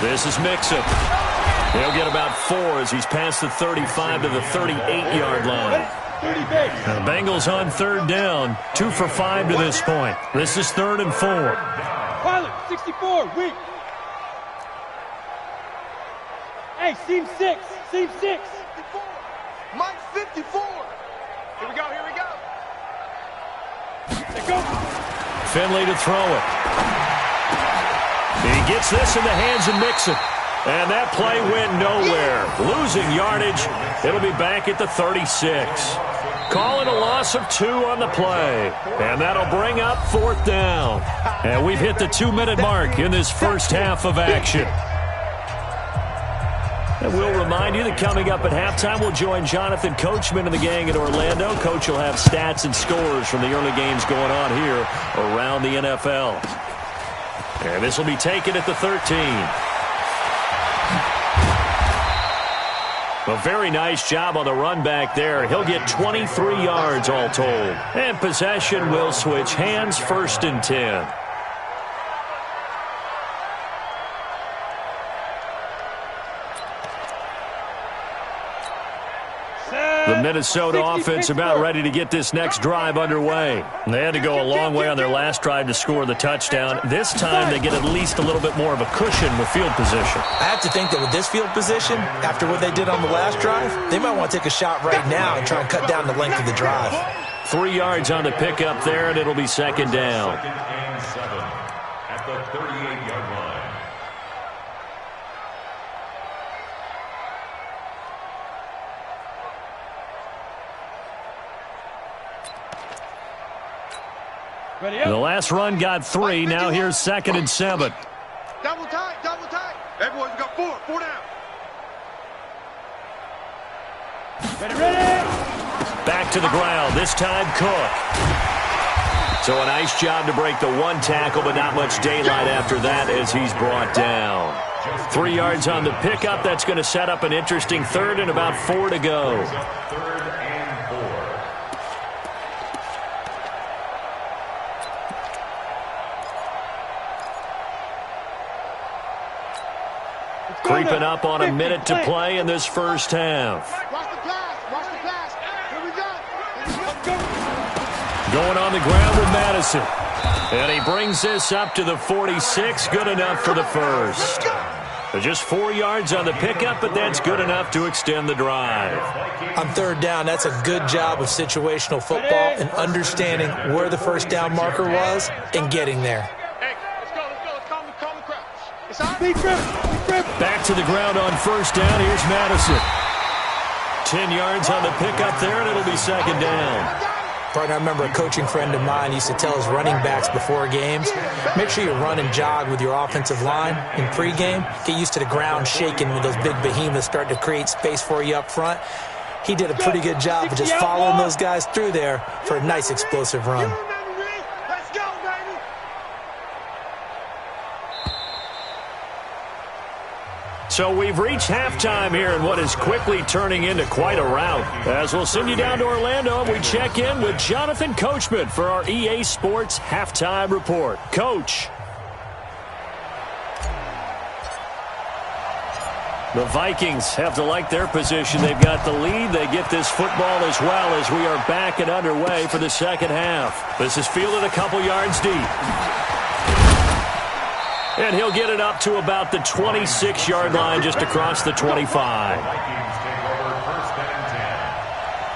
[SPEAKER 3] This is Mixon. He'll get about 4 as he's past the 35 to the 38-yard line. Now the Bengals on third down, 2 for 5 to this point. This is 3rd and 4.
[SPEAKER 4] Pilot, 64, weak. Hey, seam 6, seam 6. Mike, 54. Here we go, here we go. Let's go.
[SPEAKER 3] Finley to throw it. He gets this in the hands of Mixon. And that play went nowhere. Losing yardage. It'll be back at the 36. Calling a loss of 2 on the play. And that'll bring up 4th down. And we've hit the 2-minute mark in this first half of action. And we'll remind you that coming up at halftime, we'll join Jonathan Coachman and the gang in Orlando. Coach will have stats and scores from the early games going on here around the NFL. And this will be taken at the 13. A very nice job on the run back there. He'll get 23 yards all told. And possession will switch hands, 1st and 10. The Minnesota offense about ready to get this next drive underway. They had to go a long way on their last drive to score the touchdown. This time they get at least a little bit more of a cushion with field position.
[SPEAKER 5] I have to think that with this field position, after what they did on the last drive, they might want to take a shot right now and try and cut down the length of the drive.
[SPEAKER 3] 3 yards on the pickup there, and it'll be 2nd down.
[SPEAKER 6] 2nd and 7 at the 38-yard line.
[SPEAKER 3] The last run got 3. Now here's 2nd and 7.
[SPEAKER 4] Double tight, double tight. Everyone, we got 4 down. Ready, ready.
[SPEAKER 3] Back to the ground, this time Cook. So a nice job to break the 1 tackle, but not much daylight after that as he's brought down. 3 yards on the pickup. That's going to set up an interesting 3rd and about 4 to go.
[SPEAKER 6] 3rd and 4.
[SPEAKER 3] Creeping up on a minute to play in this first half.
[SPEAKER 4] Watch the pass, watch the pass. Here we go.
[SPEAKER 3] Going on the ground with Madison. And he brings this up to the 46. Good enough for the first. Just 4 yards on the pickup, but that's good enough to extend the drive.
[SPEAKER 5] On 3rd down, that's a good job of situational football and understanding where the first down marker was and getting there.
[SPEAKER 4] Hey, let's go. Let's calm the crowd. It's all right.
[SPEAKER 3] Back to the ground on 1st down. Here's Madison. 10 yards on the pickup there, and it'll be 2nd down.
[SPEAKER 5] Partner, I remember a coaching friend of mine used to tell his running backs before games, make sure you run and jog with your offensive line in pregame. Get used to the ground shaking when those big behemoths start to create space for you up front. He did a pretty good job of just following those guys through there for a nice explosive run.
[SPEAKER 4] Let's go, baby.
[SPEAKER 3] So we've reached halftime here in what is quickly turning into quite a rout. As we'll send you down to Orlando, and we check in with Jonathan Coachman for our EA Sports Halftime Report. Coach. The Vikings have to like their position. They've got the lead. They get this football as well as we are back and underway for the second half. This is fielded a couple yards deep. And he'll get it up to about the 26-yard line just across the 25.
[SPEAKER 6] Vikings take over first and 10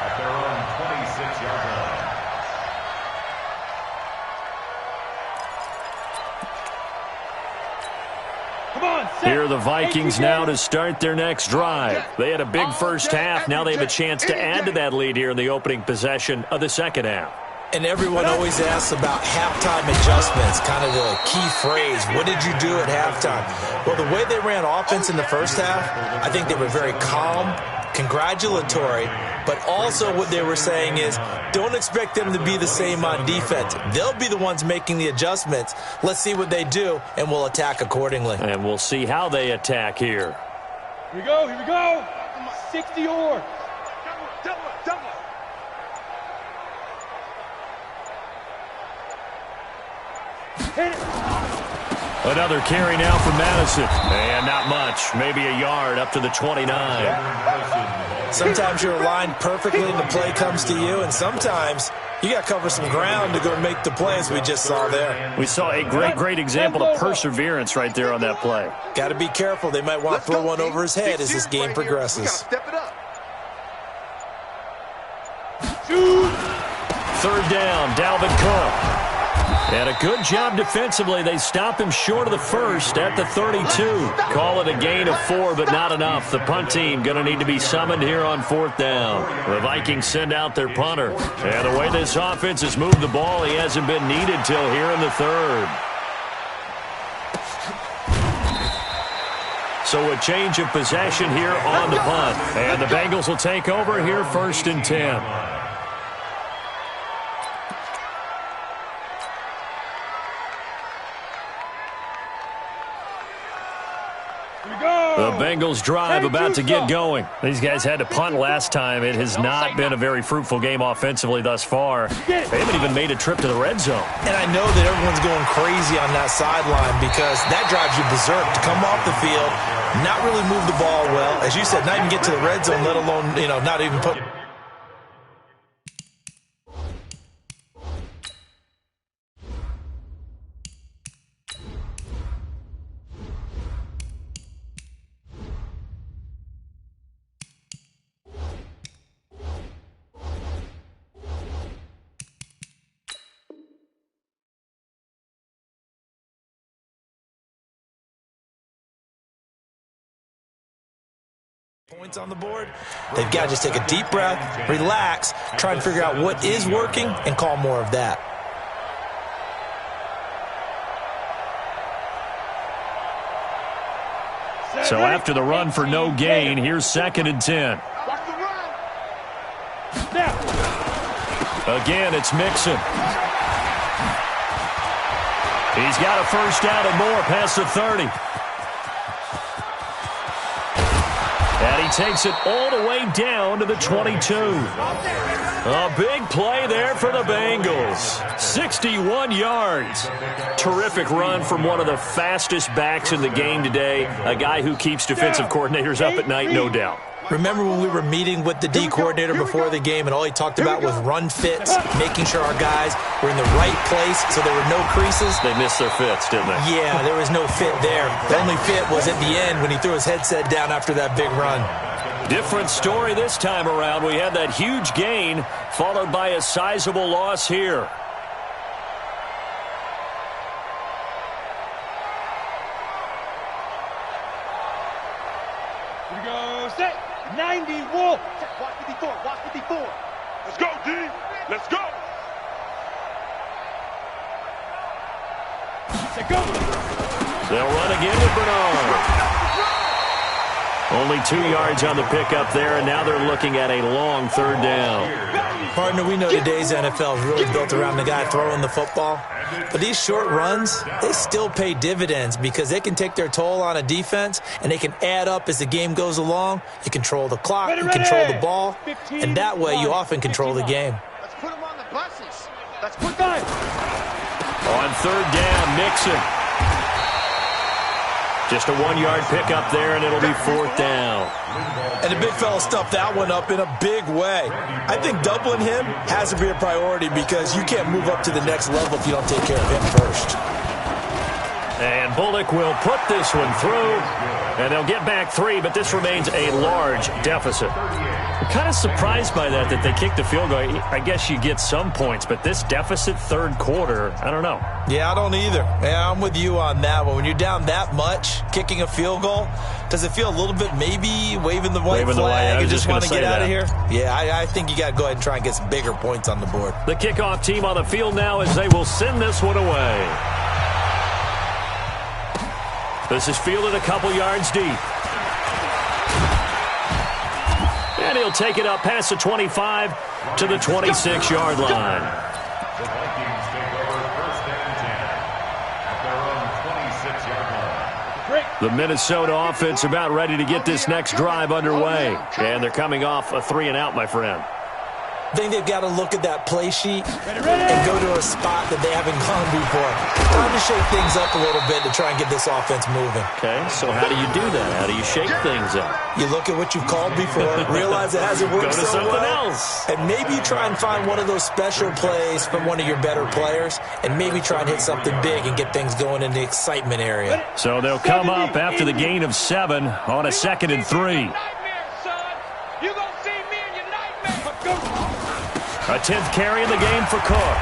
[SPEAKER 6] at their own 26-yard line.
[SPEAKER 4] Come on,
[SPEAKER 3] Here are the Vikings now to start their next drive. They had a big first half. Now they have a chance to add to that lead here in the opening possession of the second half.
[SPEAKER 5] And everyone always asks about halftime adjustments, kind of the key phrase. What did you do at halftime? Well, the way they ran offense in the first half, I think they were very calm, congratulatory, but also what they were saying is don't expect them to be the same on defense. They'll be the ones making the adjustments. Let's see what they do, and we'll attack accordingly.
[SPEAKER 3] And we'll see how they attack here.
[SPEAKER 4] Here we go, here we go. 60 or. Double. Hit it.
[SPEAKER 3] Another carry now for Madison. And not much. Maybe a yard up to the 29.
[SPEAKER 5] Sometimes you're aligned perfectly and the play comes to you, and sometimes you got to cover some ground to go make the play, as we just saw there.
[SPEAKER 3] We saw a great example of perseverance right there on that play.
[SPEAKER 5] Got to be careful. They might want to throw one over his head as this game progresses.
[SPEAKER 4] Step it up.
[SPEAKER 3] Third down, Dalvin Cook. And a good job defensively. They stop him short of the first at the 32. Call it a gain of 4, but not enough. The punt team going to need to be summoned here on fourth down. The Vikings send out their punter. And the way this offense has moved the ball, he hasn't been needed till here in the third. So a change of possession here on the punt. And the Bengals will take over here first and 10. The Bengals drive about to get going. These guys had to punt last time. It has not been a very fruitful game offensively thus far. They haven't even made a trip to the red zone.
[SPEAKER 5] And I know that everyone's going crazy on that sideline because that drives you berserk to come off the field, not really move the ball well. As you said, not even get to the red zone, let alone, not even put... points on the board. They've got to just take a deep breath, relax, try and figure out what is working, and call more of that.
[SPEAKER 3] So after the run for no gain, here's second and 10. Again, it's Mixon. He's got a first down and more past the 30. And he takes it all the way down to the 22. A big play there for the Bengals. 61 yards. Terrific run from one of the fastest backs in the game today. A guy who keeps defensive coordinators up at night, no doubt.
[SPEAKER 5] Remember when we were meeting with the D coordinator before the game and all he talked about was run fits, making sure our guys were in the right place so there were no creases?
[SPEAKER 3] They missed their fits, didn't they?
[SPEAKER 5] Yeah, there was no fit there. The only fit was at the end when he threw his headset down after that big run.
[SPEAKER 3] Different story this time around. We had that huge gain followed by a sizable loss here.
[SPEAKER 4] Here we go, set. 90 Wolf. Watch 54, watch 54. Let's go, D. Let's go. Set, go.
[SPEAKER 3] They'll run again with Bernard. Only 2 yards on the pickup there, and now they're looking at a long third down.
[SPEAKER 5] Partner, we know today's NFL is really built around the guy throwing the football. But these short runs, they still pay dividends because they can take their toll on a defense, and they can add up as the game goes along. You control the clock, you control the ball, and that way you often control the game.
[SPEAKER 4] Let's put them on the buses. Let's put them.
[SPEAKER 3] On third down, Mixon. Just a 1-yard pickup there, and it'll be fourth down.
[SPEAKER 5] And the big fella stuffed that one up in a big way. I think doubling him has to be a priority because you can't move up to the next level if you don't take care of him first.
[SPEAKER 3] And Bullock will put this one through, and they'll get back 3, but this remains a large deficit. I'm kind of surprised by that they kicked the field goal. I guess you get some points, but this deficit third quarter, I don't know.
[SPEAKER 5] Yeah, I don't either. Yeah, I'm with you on that one. When you're down that much, kicking a field goal, does it feel a little bit maybe waving the white flag and just want to get out of here? Yeah, I think you got to go ahead and try and get some bigger points on the board.
[SPEAKER 3] The kickoff team on the field now as they will send this one away. This is fielded a couple yards deep. And he'll take it up past the 25 to the 26-yard line.
[SPEAKER 6] The Vikings take over first and 10 at their own 26-yard line.
[SPEAKER 3] The Minnesota offense about ready to get this next drive underway. And they're coming off a 3-and-out, my friend.
[SPEAKER 5] I think they've got to look at that play sheet and go to a spot that they haven't gone before. Time to shake things up a little bit to try and get this offense moving.
[SPEAKER 3] Okay, so how do you do that? How do you shake things up?
[SPEAKER 5] You look at what you've called before, realize it hasn't worked
[SPEAKER 3] Go to
[SPEAKER 5] so
[SPEAKER 3] something
[SPEAKER 5] well,
[SPEAKER 3] else.
[SPEAKER 5] and maybe you try and find one of those special plays from one of your better players, and maybe try and hit something big and get things going in the excitement area.
[SPEAKER 3] So they'll come up after the gain of 7 on a 2nd and 3. A 10th carry in the game for Cook.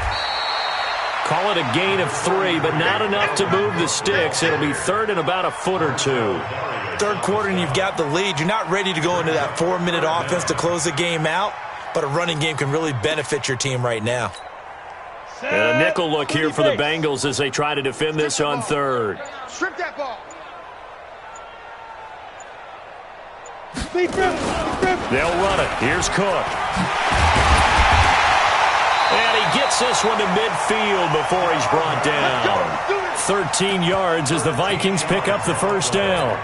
[SPEAKER 3] Call it a gain of 3, but not enough to move the sticks. It'll be third and about a foot or 2.
[SPEAKER 5] Third quarter and you've got the lead. You're not ready to go into that 4-minute offense to close the game out, but a running game can really benefit your team right now.
[SPEAKER 3] And a nickel look here for the Bengals as they try to defend this on third.
[SPEAKER 4] Strip that ball.
[SPEAKER 3] They'll run it. Here's Cook. And he gets this one to midfield before he's brought down. 13 yards as the Vikings pick up the first down.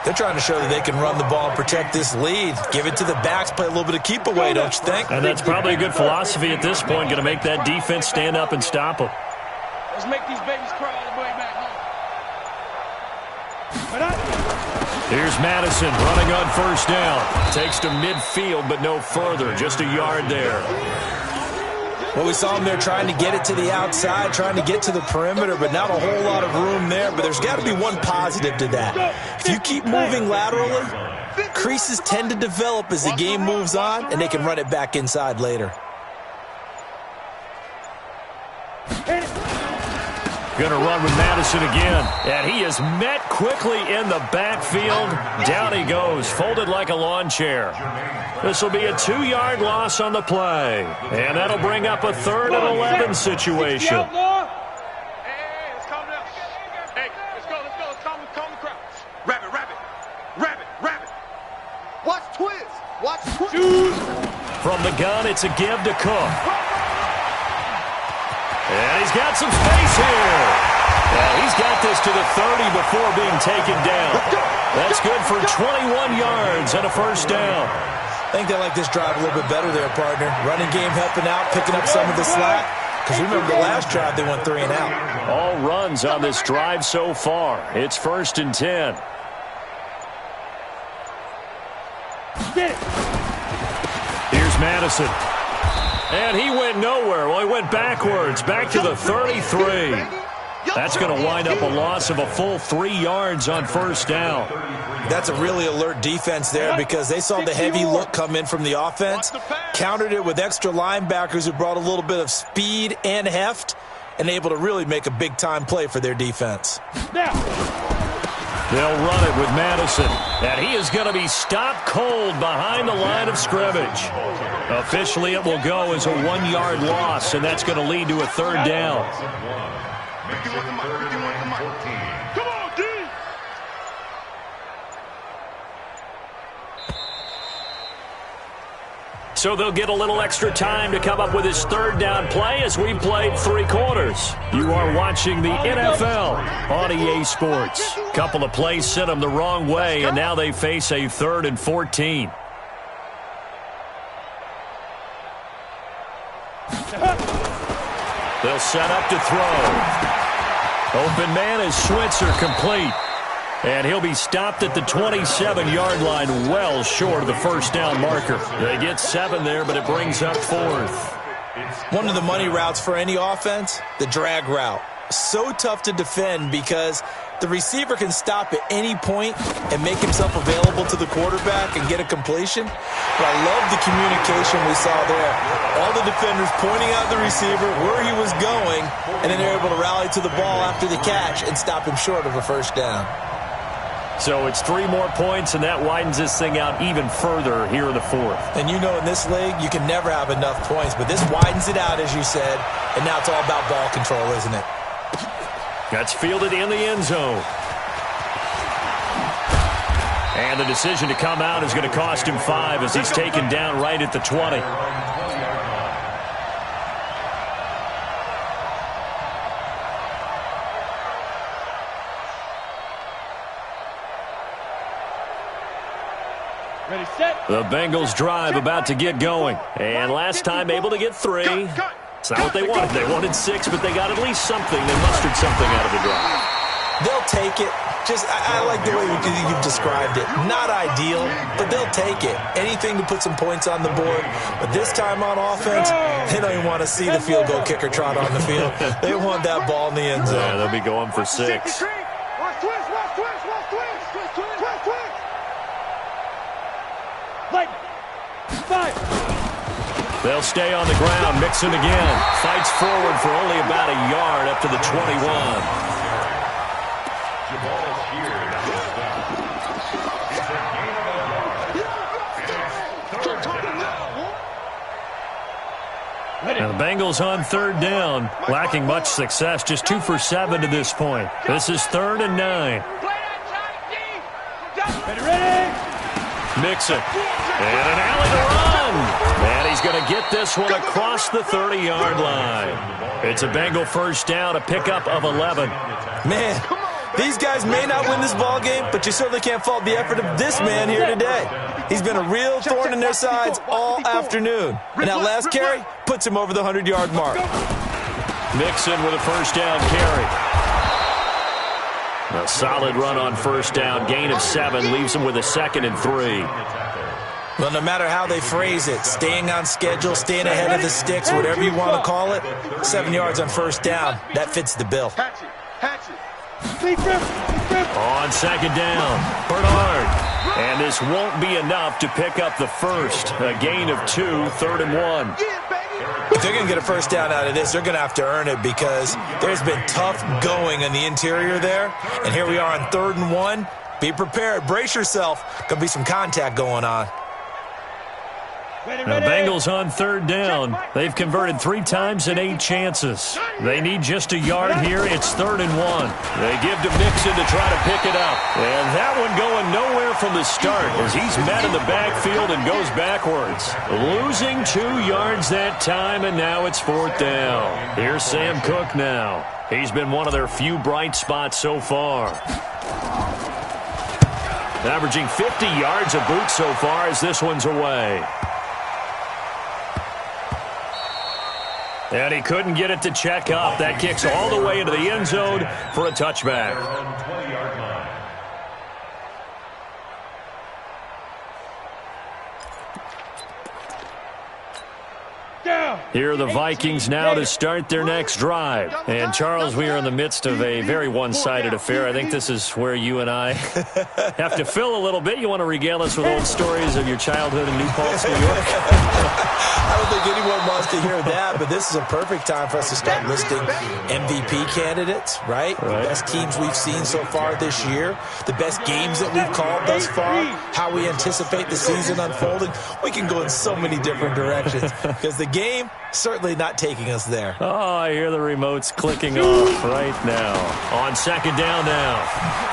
[SPEAKER 5] They're trying to show that they can run the ball and protect this lead. Give it to the backs, play a little bit of keep away, don't you think?
[SPEAKER 3] And that's probably a good philosophy at this point, going to make that defense stand up and stop them.
[SPEAKER 4] Let's make these babies cry all the way back home.
[SPEAKER 3] Here's Madison running on first down. Takes to midfield, but no further. Just a yard there.
[SPEAKER 5] Well, we saw them there trying to get it to the outside, trying to get to the perimeter, but not a whole lot of room there. But there's got to be one positive to that. If you keep moving laterally, creases tend to develop as the game moves on, and they can run it back inside later.
[SPEAKER 3] Going to run with Madison again. And he is met quickly in the backfield. Down he goes, folded like a lawn chair. This will be a 2-yard loss on the play. And that'll bring up a 3rd and 11 situation.
[SPEAKER 4] Hey, let's calm down. Hey, let's go. Let's calm the crowd. Rabbit. Watch Twiz.
[SPEAKER 3] From the gun, it's a give to Cook. And he's got some space here. And he's got this to the 30 before being taken down. That's good for 21 yards and a first down.
[SPEAKER 5] I think they like this drive a little bit better there, partner. Running game helping out, picking up some of the slack. Because remember the last drive, they went 3 and out.
[SPEAKER 3] All runs on this drive so far. It's 1st and 10. Here's Madison. And he went nowhere. Well, he went backwards, back to the 33. That's going to wind up a loss of a full 3 yards on first down.
[SPEAKER 5] That's a really alert defense there because they saw the heavy look come in from the offense, countered it with extra linebackers who brought a little bit of speed and heft, and able to really make a big-time play for their defense.
[SPEAKER 3] They'll run it with Madison, and he is going to be stopped cold behind the line of scrimmage. Officially, it will go as a 1-yard loss, and that's going to lead to a 3rd down.
[SPEAKER 4] Come on, D.
[SPEAKER 3] So they'll get a little extra time to come up with his third down play as we played 3 quarters. You are watching the NFL on EA Sports. Couple of plays sent them the wrong way, and now they face a 3rd and 14. They'll set up to throw. Open man is Switzer, complete. And he'll be stopped at the 27-yard line, well short of the first down marker. They get 7 there, but it brings up 4th.
[SPEAKER 5] One of the money routes for any offense, the drag route. So tough to defend because the receiver can stop at any point and make himself available to the quarterback and get a completion. But I love the communication we saw there. All the defenders pointing out the receiver, where he was going, and then they're able to rally to the ball after the catch and stop him short of a first down.
[SPEAKER 3] So it's 3 more points, and that widens this thing out even further here in the 4th.
[SPEAKER 5] And you know in this league, you can never have enough points, but this widens it out, as you said, and now it's all about ball control, isn't it?
[SPEAKER 3] That's fielded in the end zone. And the decision to come out is going to cost him 5 as he's taken down right at the 20.
[SPEAKER 4] Ready, set.
[SPEAKER 3] The Bengals drive about to get going. And last time able to get 3. It's not what they wanted. They wanted 6, but they got at least something. They mustered something out of the drive.
[SPEAKER 5] They'll take it. I like the way you've described it. Not ideal, but they'll take it. Anything to put some points on the board. But this time on offense, they don't even want to see the field goal kicker trot on the field. They want that ball in the end zone.
[SPEAKER 3] Yeah, they'll be going for 6. They'll stay on the ground. Mixon again. Fights forward for only about a yard up to the 21. Now the Bengals on 3rd down, lacking much success, just 2 for 7 to this point. This is 3rd and 9. Mixon, and an alley to run, and he's going to get this one across the 30-yard line. It's a Bengal first down, a pickup of 11.
[SPEAKER 5] Man, these guys may not win this ball game, but you certainly can't fault the effort of this man here today. He's been a real thorn in their sides all afternoon. And that last carry puts him over the 100-yard mark.
[SPEAKER 3] Mixon with a first down carry. A solid run on first down. Gain of 7 leaves him with a 2nd and 3.
[SPEAKER 5] Well, no matter how they phrase it, staying on schedule, staying ahead of the sticks, whatever you want to call it, 7 yards on first down, that fits the bill.
[SPEAKER 3] On 2nd down, Bernard. And this won't be enough to pick up the first. A gain of 2, 3rd and 1.
[SPEAKER 5] If they're going to get a first down out of this, they're going to have to earn it because there's been tough going in the interior there. And here we are on 3rd and 1. Be prepared. Brace yourself. Going to be some contact going on.
[SPEAKER 3] The Bengals on 3rd down. They've converted 3 times in 8 chances. They need just a yard here. It's 3rd and 1. They give to Mixon to try to pick it up. And that one going nowhere from the start as he's met in the backfield and goes backwards. Losing 2 yards that time, and now it's 4th down. Here's Sam Cook now. He's been one of their few bright spots so far. Averaging 50 yards a boot so far as this one's away. And he couldn't get it to check up. That kicks all the way into the end zone for a touchback. Here are the Vikings now to start their next drive. And, Charles, we are in the midst of a very one-sided affair. I think this is where you and I have to fill a little bit. You want to regale us with old stories of your childhood in New Paltz, New York?
[SPEAKER 5] I don't think anyone wants to hear that, but this is a perfect time for us to start listing MVP candidates, right? The best teams we've seen so far this year, the best games that we've called thus far, how we anticipate the season unfolding. We can go in so many different directions because the game certainly not taking us there.
[SPEAKER 3] Oh, I hear the remotes clicking off right now. On 2nd down now,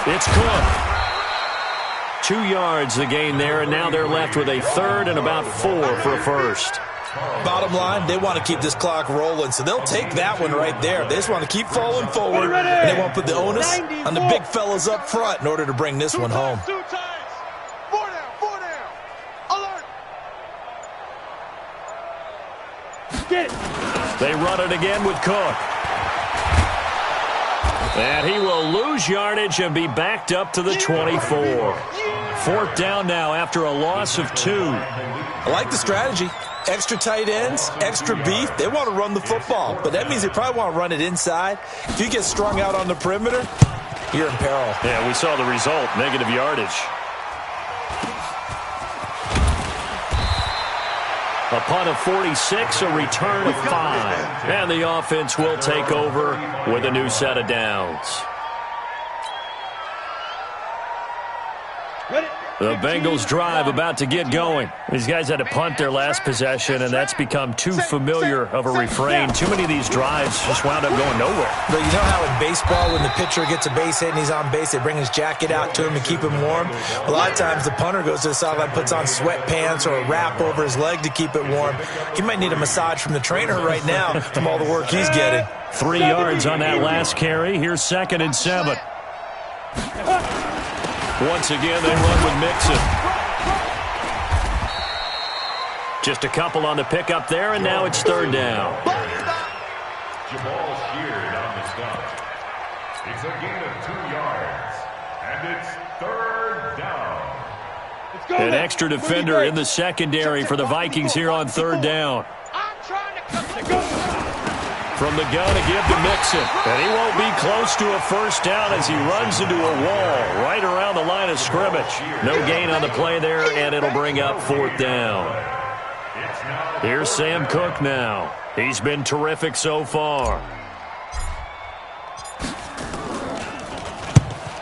[SPEAKER 3] it's Cook. 2 yards the gain there, and now they're left with a third and about 4 for a first.
[SPEAKER 5] Bottom line, they want to keep this clock rolling, so they'll take that one right there. They just want to keep falling forward, and they want to put the onus on the big fellas up front in order to bring this one home.
[SPEAKER 4] 2 times. 4 down. Alert. Get it.
[SPEAKER 3] They run it again with Cook. And he will lose yardage and be backed up to the 24. 4th down now after a loss of 2.
[SPEAKER 5] I like the strategy. Extra tight ends, extra beef. They want to run the football, but that means they probably want to run it inside. If you get strung out on the perimeter, you're in peril.
[SPEAKER 3] Yeah, we saw the result, negative yardage. A punt of 46, a return of 5. And the offense will take over with a new set of downs. The Bengals drive about to get going. These guys had to punt their last possession, and that's become too familiar of a refrain. Too many of these drives just wound up going nowhere.
[SPEAKER 5] But you know how in baseball, when the pitcher gets a base hit and he's on base, they bring his jacket out to him to keep him warm? A lot of times the punter goes to the sideline, puts on sweatpants or a wrap over his leg to keep it warm. He might need a massage from the trainer right now from all the work he's getting.
[SPEAKER 3] 3 yards on that last carry. Here's 2nd and 7. Once again, they run with Mixon. Just a couple on the pickup there, and now it's 3rd down.
[SPEAKER 6] Jamal Sheard on the stop. It's a gain of 2 yards, and it's 3rd down.
[SPEAKER 3] An extra defender in the secondary for the Vikings here on 3rd down. From the gun again to Mixon. And he won't be close to a 1st down as he runs into a wall right around the line of scrimmage. No gain on the play there, and it'll bring up 4th down. Here's Sam Cook now. He's been terrific so far.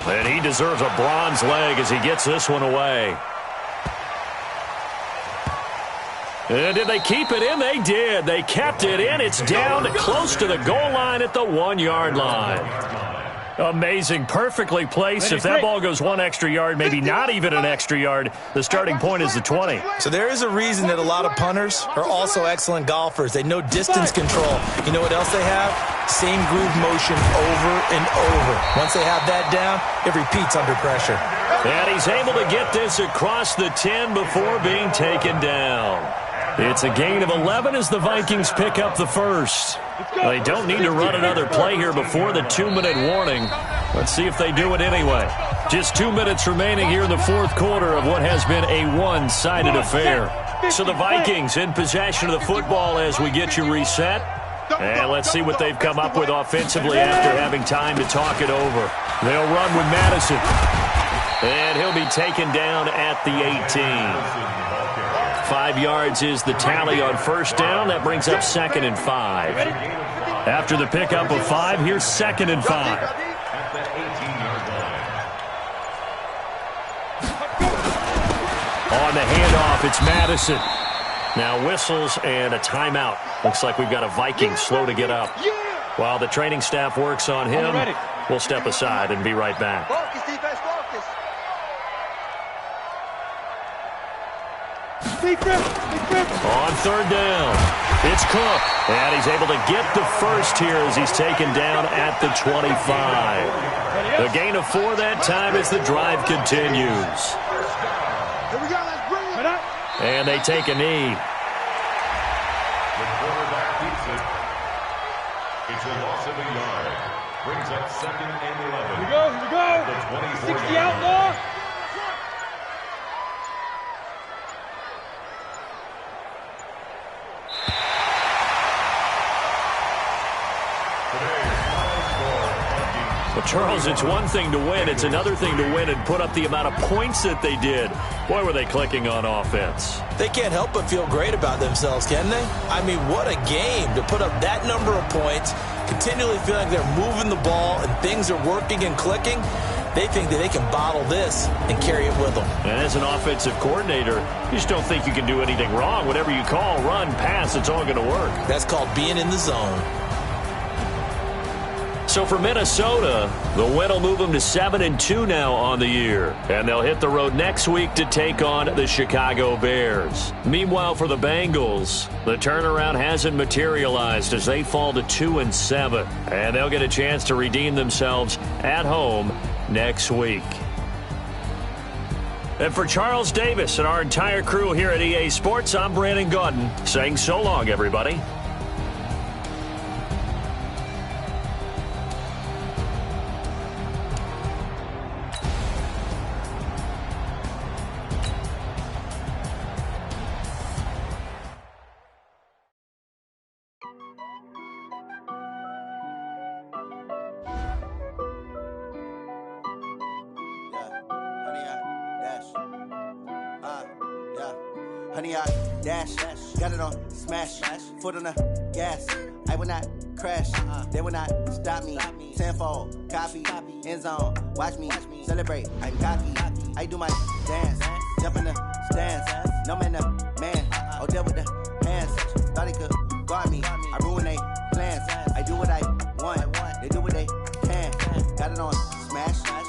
[SPEAKER 3] And he deserves a bronze leg as he gets this one away. And did they keep it in? They did. They kept it in. It's down to close to the goal line at the 1-yard line. Amazing. Perfectly placed. If that ball goes 1 extra yard, maybe not even an extra yard, the starting point is the 20.
[SPEAKER 5] So there is a reason that a lot of punters are also excellent golfers. They know distance control. You know what else they have? Same groove motion over and over. Once they have that down, it repeats under pressure.
[SPEAKER 3] And he's able to get this across the 10 before being taken down. It's a gain of 11 as the Vikings pick up the 1st. They don't need to run another play here before the 2-minute warning. Let's see if they do it anyway. Just 2 minutes remaining here in the 4th quarter of what has been a one-sided affair. So the Vikings in possession of the football as we get you reset. And let's see what they've come up with offensively after having time to talk it over. They'll run with Madison. And he'll be taken down at the 18. 5 yards is the tally on 1st down. That brings up 2nd and 5. After the pickup of 5, here's 2nd and 5. On the handoff, it's Madison. Now whistles and a timeout. Looks like we've got a Viking slow to get up. While the training staff works on him, we'll step aside and be right back. On 3rd down, it's Cook. And he's able to get the 1st here as he's taken down at the 25. A gain of 4 that time as the drive continues. And they take a knee.
[SPEAKER 6] The quarterback beats it. It's a loss of a yard. Brings up 2nd and 11.
[SPEAKER 4] Here we go.
[SPEAKER 6] The 24
[SPEAKER 4] 60 outlaw.
[SPEAKER 3] Well, Charles, it's one thing to win. It's another thing to win and put up the amount of points that they did. Boy, were they clicking on offense.
[SPEAKER 5] They can't help but feel great about themselves, can they? I mean, what a game to put up that number of points, continually feeling like they're moving the ball and things are working and clicking. They think that they can bottle this and carry it with them.
[SPEAKER 3] And as an offensive coordinator, you just don't think you can do anything wrong. Whatever you call, run, pass, it's all going to work.
[SPEAKER 5] That's called being in the zone.
[SPEAKER 3] So for Minnesota, the win will move them to 7-2 now on the year. And they'll hit the road next week to take on the Chicago Bears. Meanwhile, for the Bengals, the turnaround hasn't materialized as they fall to 2-7. And they'll get a chance to redeem themselves at home next week. And for Charles Davis and our entire crew here at EA Sports, I'm Brandon Gaudin saying so long, everybody.
[SPEAKER 1] Honey, I dash, got it on smash, foot on the gas. I will not crash, they will not stop me. Tenfold, copy, end zone, watch me celebrate. I'm cocky, I do my dance, jump in the stands. No man, the man, oh, deal with the hands. Thought he could guard me, I ruin they plans. I do what I want, they do what they can. Got it on smash.